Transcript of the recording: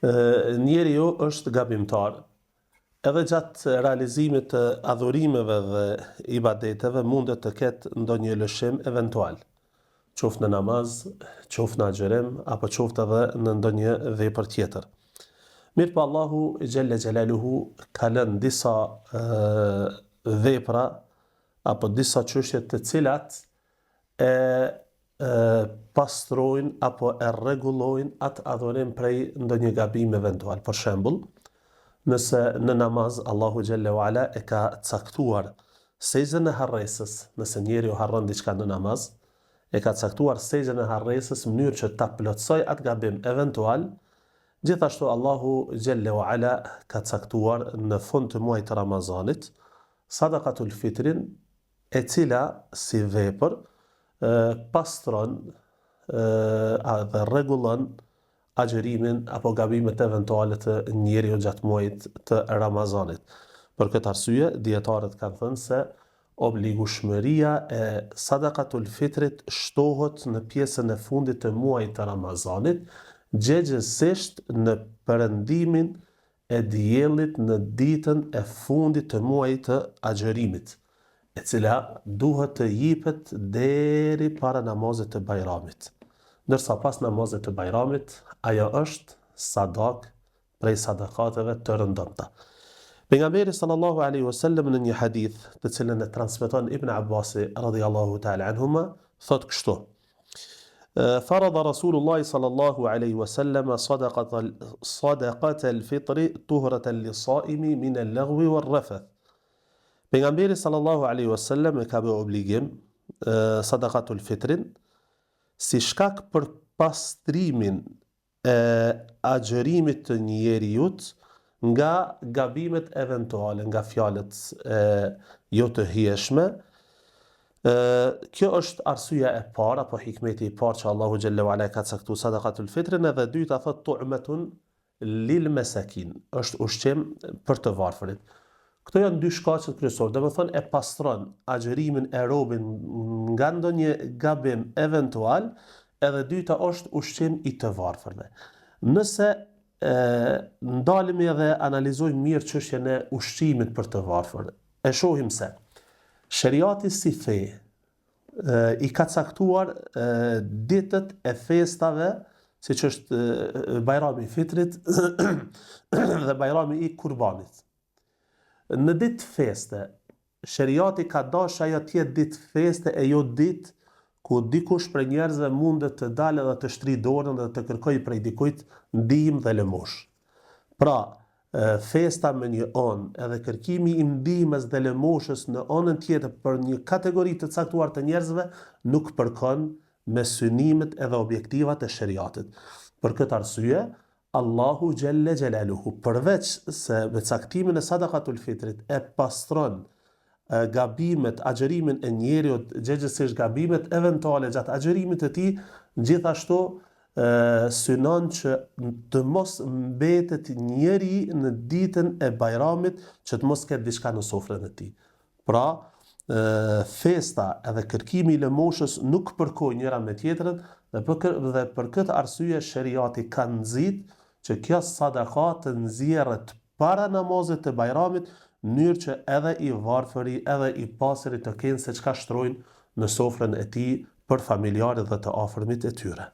Njeriu është gabimtar. Edhe gjatë realizimit të adhurimeve dhe ibadeteve mundet të ketë ndonjë lëshim eventual, qoftë në namaz, qoftë në agjerim, apo qoftë edhe në ndonjë vepër tjetër. Mirë po Allahu Gjelle Gjelaluhu ka lënë disa vepra apo disa çështje të cilat pastrojnë apo e rregullojnë atë adhurim prej ndonjë gabimi eventual. Për shembull, nëse në namaz Allahu Gjelle Wala e ka caktuar sejdën e harresës, nëse njeriu harron diçka në namaz, e ka caktuar sejdën e harresës në mënyrë që ta plotësoj atë gabim eventual. Gjithashtu Allahu Gjelle Wala ka caktuar në fund të muajit të Ramazanit sadakatul fitrin, e cila si vepër pastron dhe rregullon agjerimin apo gabimet eventuale të njeriu gjatë muajit të Ramazanit. Për këtë arsye, dietarët kanë thënë se obligueshmëria e sadakatul fitrit shtohet në pjesën e fundit të muajit të Ramazanit, gjegjësisht në perëndimin e diellit në ditën e fundit të muajit të agjerimit, e cila duhet të jipet deri para namazit të Bajramit. Ndërsa pas namazit të Bajramit, ajo është sadak prej sadakateve të rëndomta. Pejgamberi sallallahu alaihi wasallam në një hadith të cilën e transmeton Ibn Abbasi radhiyallahu ta'ala anhuma, thot kështu: فرض رسول الله صلى الله عليه وسلم صدقة الفطر طهرة للصائم من اللغو والرفث. Pejgamberi sallallahu alaihi wasallam e ka bërë obligim sadakatul fitrin si shkak për pastrimin e agjerimit të njeriut nga gabimet eventuale, nga fjalët jo të hijeshme. Kjo është arsyeja e parë apo hikmeti i parë që Allahu Gjelle Wala ka caktuar sadakatul fitrin, edhe dyta thot tu'matun lil masakin, është ushqim për të varfërit. Këto janë dy shkaqet kryesore, domethënë e pastron agjerimin e robin nga ndonjë gabim eventual, edhe dyta është ushqim i të varfërve. Nëse ndalemi dhe analizojmë mirë çështjen e ushqimit për të varfër, e shohim se Sheriati si fe i ka caktuar ditët e festave, siç është Bajrami i Fitrit dhe Bajrami i Kurbanit. Në ditë feste, Sheriati ka dashur ajo të jetë ditë feste e jo ditë ku dikush prej njerëzve mundet të dalë dhe të shtri dorën dhe të kërkojë prej dikujt ndihmë dhe lëmosh. Pra, festa me një anë edhe kërkimi i ndihmës dhe lëmoshës në anën tjetër për një kategori të caktuar të njerëzve nuk përkon me synimet edhe objektivat e sheriatit. Për këtë arsye, Allahu Gjelle Gjelaluhu përveç se me caktimin e sadakatul fitrit e pastron gabimet, agjerimin e njeriut, gjegjësisht gabimet eventuale gjatë agjerimit të tij, gjithashtu synon që të mos mbetet njeri në ditën e Bajramit, që të mos ketë diçka në sofrën e tij. Pra, festa edhe kërkimi i lëmoshës nuk përkojnë njëra me tjetrën, dhe për këtë arsye Sheriati ka nxit që kjo sadaka të nxjerret para namazit të Bajramit, në mënyrë që edhe i varfëri edhe i pastëri të kenë se çka shtrojnë në sofrën e tij për familjarët dhe të afërmit e tyre.